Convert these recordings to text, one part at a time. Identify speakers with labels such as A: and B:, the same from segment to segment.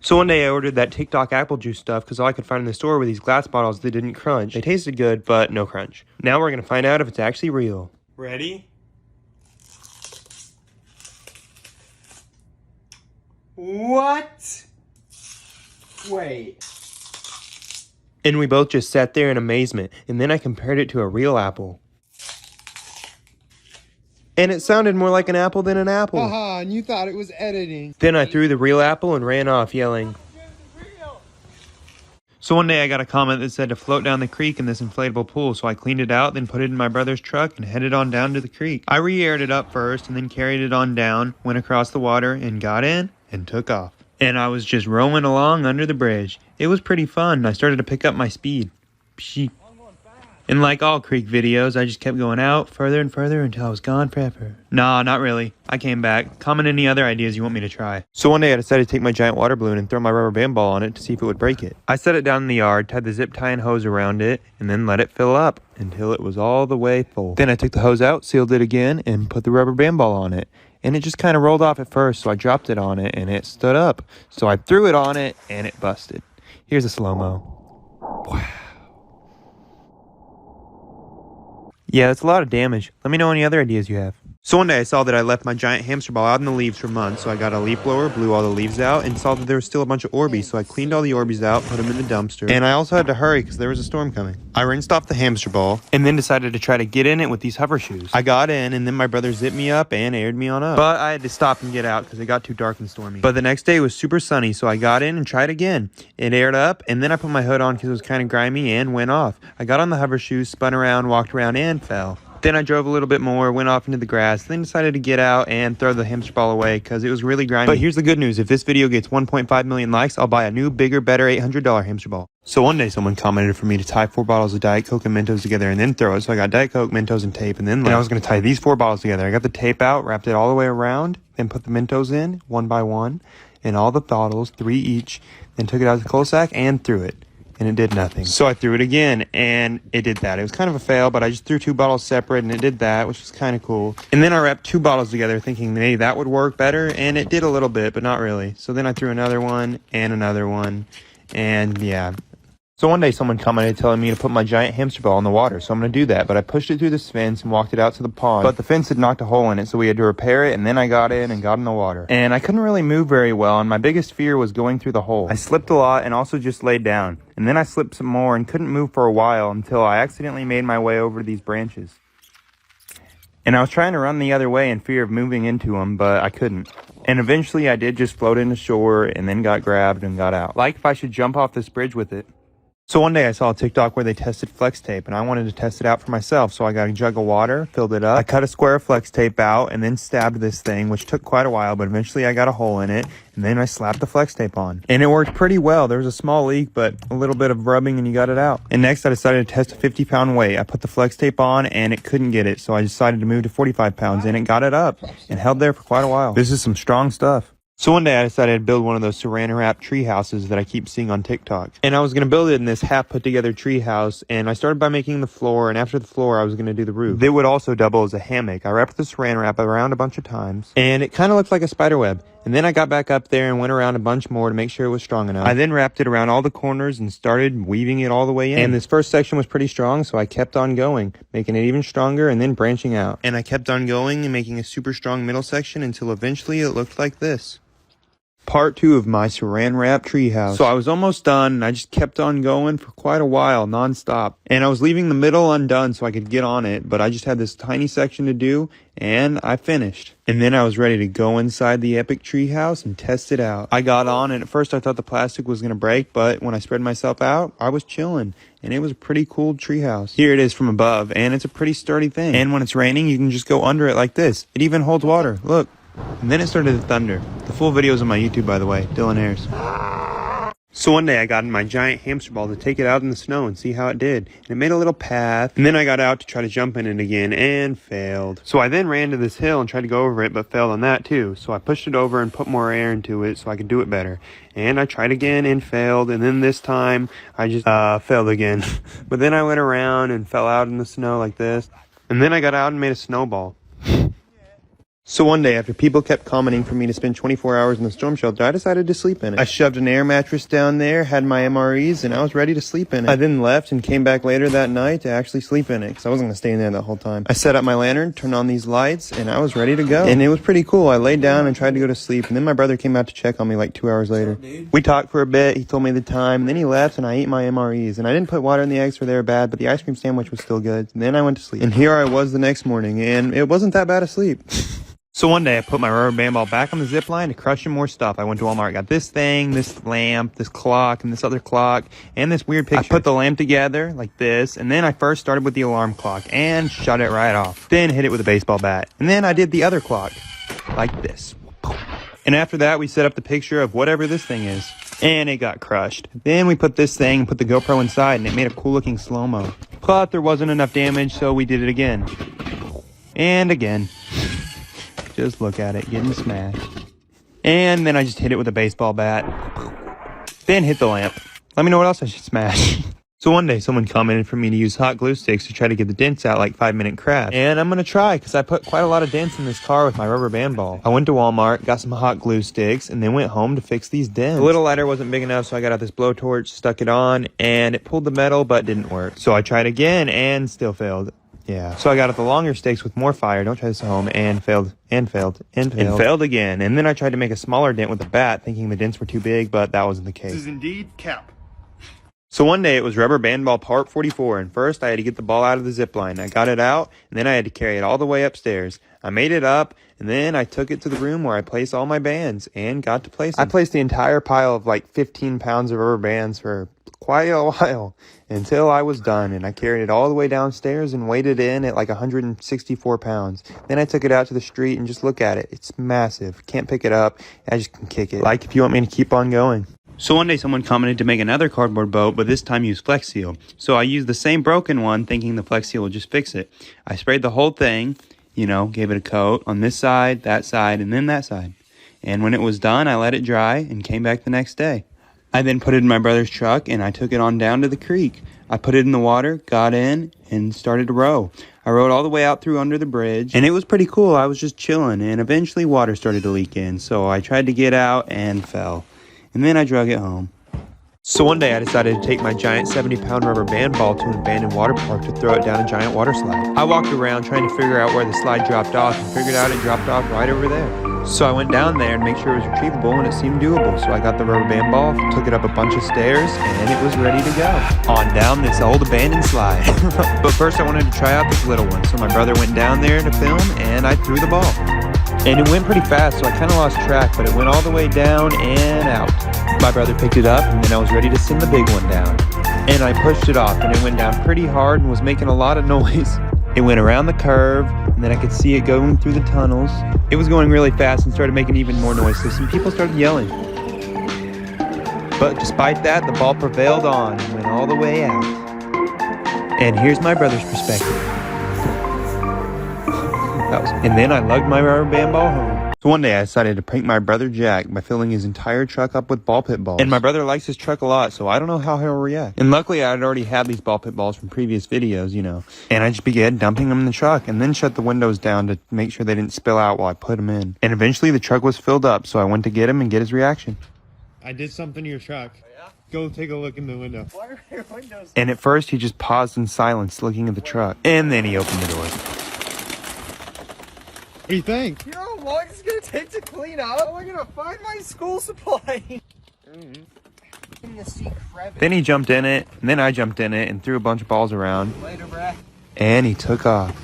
A: So one day I ordered that Tik Tok apple juice stuff because all I could find in the store were these glass bottles that didn't crunch. They tasted good, but no crunch. Now we're going to find out if it's actually real. Ready? What? Wait. And we both just sat there in amazement, and then I compared it to a real apple. And it sounded more like an apple than an apple.
B: Haha, and you thought it was editing.
A: Then I threw the real apple and ran off yelling. So one day I got a comment that said to float down the creek in this inflatable pool, so I cleaned it out, then put it in my brother's truck and headed on down to the creek. I re-aired it up first and then carried it on down, went across the water and got in and took off. And I was just rowing along under the bridge. It was pretty fun. I started to pick up my speed. Pshee. And like all creek videos, I just kept going out further and further until I was gone forever. Nah, not really. I came back. Comment any other ideas you want me to try. So one day I decided to take my giant water balloon and throw my rubber band ball on it to see if it would break it. I set it down in the yard, tied the zip tie and hose around it, and then let it fill up until it was all the way full. Then I took the hose out, sealed it again, and put the rubber band ball on it. And it just kind of rolled off at first, so I dropped it on it and it stood up. So I threw it on it and it busted. Here's a slow-mo. Wow. Yeah, that's a lot of damage. Let me know any other ideas you have. So one day I saw that I left my giant hamster ball out in the leaves for months, so I got a leaf blower, blew all the leaves out, and saw that there was still a bunch of Orbeez, so I cleaned all the Orbeez out, put them in the dumpster, and I also had to hurry because there was a storm coming. I rinsed off the hamster ball, and then decided to try to get in it with these hover shoes. I got in, and then my brother zipped me up and aired me on up. But I had to stop and get out because it got too dark and stormy. But the next day was super sunny, so I got in and tried again. It aired up, and then I put my hood on because it was kind of grimy and went off. I got on the hover shoes, spun around, walked around, and fell. Then I drove a little bit more, went off into the grass, then decided to get out and throw the hamster ball away because it was really grimy. But here's the good news. If this video gets 1.5 million likes, I'll buy a new, bigger, better $800 hamster ball. So one day someone commented for me to tie 4 bottles of Diet Coke and Mentos together and then throw it. So I got Diet Coke, Mentos, and tape, and then I was going to tie these 4 bottles together. I got the tape out, wrapped it all the way around, then put the Mentos in, one by one, and all the bottles, 3 each, then took it out of the cul-de-sac and threw it. And it did nothing. So I threw it again, and it did that. It was kind of a fail, but I just threw 2 bottles separate, and it did that, which was kind of cool. And then I wrapped 2 bottles together, thinking maybe that would work better, and it did a little bit, but not really. So then I threw another one, and yeah. So one day someone commented telling me to put my giant hamster ball in the water, so I'm going to do that. But I pushed it through this fence and walked it out to the pond. But the fence had knocked a hole in it, so we had to repair it, and then I got in and got in the water. And I couldn't really move very well, and my biggest fear was going through the hole. I slipped a lot and also just laid down. And then I slipped some more and couldn't move for a while until I accidentally made my way over these branches. And I was trying to run the other way in fear of moving into them, but I couldn't. And eventually I did just float into shore and then got grabbed and got out. Like if I should jump off this bridge with it. So one day I saw a TikTok where they tested flex tape, and I wanted to test it out for myself, so I got a jug of water, filled it up, I cut a square of flex tape out, and then stabbed this thing, which took quite a while, but eventually I got a hole in it, and then I slapped the flex tape on. And it worked pretty well. There was a small leak, but a little bit of rubbing and you got it out. And next I decided to test a 50-pound weight. I put the flex tape on, and it couldn't get it, so I decided to move to 45 pounds, and it got it up, and held there for quite a while. This is some strong stuff. So one day I decided to build one of those saran wrap tree houses that I keep seeing on TikTok. And I was going to build it in this half put together tree house, and I started by making the floor, and after the floor I was going to do the roof. It would also double as a hammock. I wrapped the saran wrap around a bunch of times, and it kind of looked like a spider web. And then I got back up there and went around a bunch more to make sure it was strong enough. I then wrapped it around all the corners and started weaving it all the way in. And this first section was pretty strong, so I kept on going, making it even stronger and then branching out. And I kept on going and making a super strong middle section until eventually it looked like this. Part 2 of my saran wrap treehouse. So I was almost done, and I just kept on going for quite a while, non-stop. And I was leaving the middle undone so I could get on it, but I just had this tiny section to do, and I finished. And then I was ready to go inside the epic treehouse and test it out. I got on, and at first I thought the plastic was going to break, but when I spread myself out, I was chilling. And it was a pretty cool treehouse. Here it is from above, and it's a pretty sturdy thing. And when it's raining, you can just go under it like this. It even holds water. Look. And then it started to thunder. The full video is on my YouTube, by the way, Dylan Ayres. So one day I got in my giant hamster ball to take it out in the snow and see how it did. And it made a little path. And then I got out to try to jump in it again and failed. So I then ran to this hill and tried to go over it, but failed on that too. So I pushed it over and put more air into it so I could do it better. And I tried again and failed. And then this time I just failed again. But then I went around and fell out in the snow like this. And then I got out and made a snowball. So one day, after people kept commenting for me to spend 24 hours in the storm shelter, I decided to sleep in it. I shoved an air mattress down there, had my MREs, and I was ready to sleep in it. I then left and came back later that night to actually sleep in it, because I wasn't going to stay in there the whole time. I set up my lantern, turned on these lights, and I was ready to go. And it was pretty cool. I laid down and tried to go to sleep, and then my brother came out to check on me like 2 hours later. We talked for a bit, he told me the time, and then he left, and I ate my MREs. And I didn't put water in the eggs for they were bad, but the ice cream sandwich was still good. And then I went to sleep. And here I was the next morning, and it wasn't that bad of sleep. So one day I put my rubber band ball back on the zip line to crush some more stuff. I went to Walmart, got this thing, this lamp, this clock, and this other clock, and this weird picture. I put the lamp together like this, and then I first started with the alarm clock and shut it right off. Then hit it with a baseball bat. And then I did the other clock like this. And after that, we set up the picture of whatever this thing is. And it got crushed. Then we put this thing and put the GoPro inside, and it made a cool looking slow-mo. But there wasn't enough damage, so we did it again. And again. Just look at it, getting smashed. And then I just hit it with a baseball bat. Then hit the lamp. Let me know what else I should smash. So one day someone commented for me to use hot glue sticks to try to get the dents out like 5-minute crafts. And I'm going to try because I put quite a lot of dents in this car with my rubber band ball. I went to Walmart, got some hot glue sticks, and then went home to fix these dents. The little lighter wasn't big enough, so I got out this blowtorch, stuck it on, and it pulled the metal but didn't work. So I tried again and still failed. Yeah. So I got out the longer sticks with more fire. Don't try this at home. And failed. And failed. And failed. And failed again. And then I tried to make a smaller dent with a bat, thinking the dents were too big, but that wasn't the case.
B: This is indeed cap.
A: So one day it was rubber band ball part 44, and first I had to get the ball out of the zip line. I got it out, and then I had to carry it all the way upstairs. I made it up, and then I took it to the room where I placed all my bands and got to place them. I placed the entire pile of like 15 pounds of rubber bands for quite a while until I was done, and I carried it all the way downstairs and weighed it in at like 164 pounds. Then I took it out to the street and just look at it. It's massive. Can't pick it up. I just can kick it. Like if you want me to keep on going. So one day someone commented to make another cardboard boat, but this time use Flex Seal. So I used the same broken one thinking the Flex Seal would just fix it. I sprayed the whole thing, gave it a coat on this side, and then that side. And when it was done, I let it dry and came back the next day. I then put it in my brother's truck and I took it on down to the creek. I put it in the water, got in, and started to row. I rowed all the way out through under the bridge, and it was pretty cool. I was just chilling, and eventually water started to leak in, so I tried to get out and fell. And then I drug it home. So one day I decided to take my giant 70-pound rubber band ball to an abandoned water park to throw it down a giant water slide. I walked around trying to figure out where the slide dropped off and figured out it dropped off right over there. So I went down there and make sure it was retrievable, and it seemed doable. So I got the rubber band ball, took it up a bunch of stairs, and it was ready to go. On down this old abandoned slide. But first I wanted to try out this little one, so my brother went down there to film, and I threw the ball. And it went pretty fast, so I kind of lost track, but it went all the way down and out. My brother picked it up, and then I was ready to send the big one down. And I pushed it off, and it went down pretty hard and was making a lot of noise. It went around the curve, and then I could see it going through the tunnels. It was going really fast and started making even more noise, so some people started yelling. But despite that, the ball prevailed on and went all the way out. And here's my brother's perspective. And then I lugged my rubber band ball home. So one day I decided to prank my brother Jack by filling his entire truck up with ball pit balls. And my brother likes his truck a lot, so I don't know how he'll react. And luckily I had already had these ball pit balls from previous videos, And I just began dumping them in the truck and then shut the windows down to make sure they didn't spill out while I put them in. And eventually the truck was filled up, so I went to get him and get his reaction.
B: I did something to your truck. Oh, yeah? Go take a look in the window.
C: Why are your windows?
A: And at first he just paused in silence looking at the truck. And then he opened the door.
B: What do you think?
C: You know how long it's gonna take to clean up? How am I gonna find my school supply? In the sea crevice.
A: Then he jumped in it, and then I jumped in it and threw a bunch of balls around.
C: Later, bruh.
A: And he took off.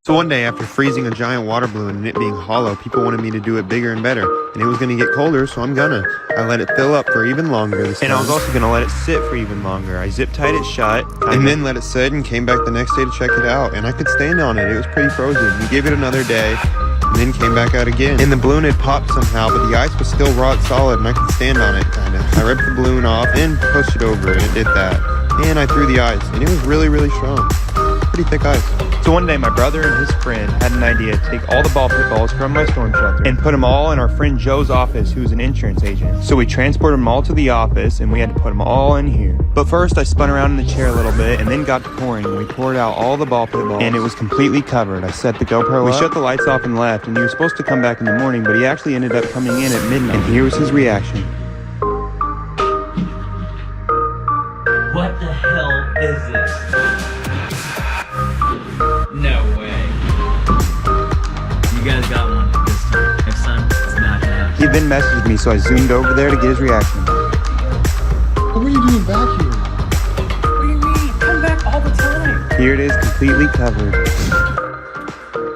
A: So one day after freezing a giant water balloon and it being hollow, people wanted me to do it bigger and better. And it was going to get colder, so I'm gonna. I let it fill up for even longer this time. And I was also going to let it sit for even longer. I zip tied it shut, and then let it sit and came back the next day to check it out. And I could stand on it. It was pretty frozen. We gave it another day, and then came back out again. And the balloon had popped somehow, but the ice was still rock solid, and I could stand on it, kind of. I ripped the balloon off and pushed it over, and it did that. And I threw the ice, and it was really, really strong. pretty thick ice. So one day, my brother and his friend had an idea to take all the ball pit balls from my storm shelter and put them all in our friend Joe's office, who's an insurance agent. So we transported them all to the office, and we had to put them all in here. But first, I spun around in the chair a little bit, and then got to pouring, and we poured out all the ball pit balls, and it was completely covered. I set the GoPro up. We shut the lights off and left, and he was supposed to come back in the morning, but he actually ended up coming in at midnight, and here was his reaction.
D: What the hell is this? No way. You guys got one this time. Next time, it's not gonna happen.
A: He then messaged me, so I zoomed over there to get his reaction.
E: What were you doing back here?
D: What do you mean? Come back all the time.
A: Here it is, completely covered.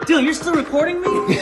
D: Dylan, you're still recording me?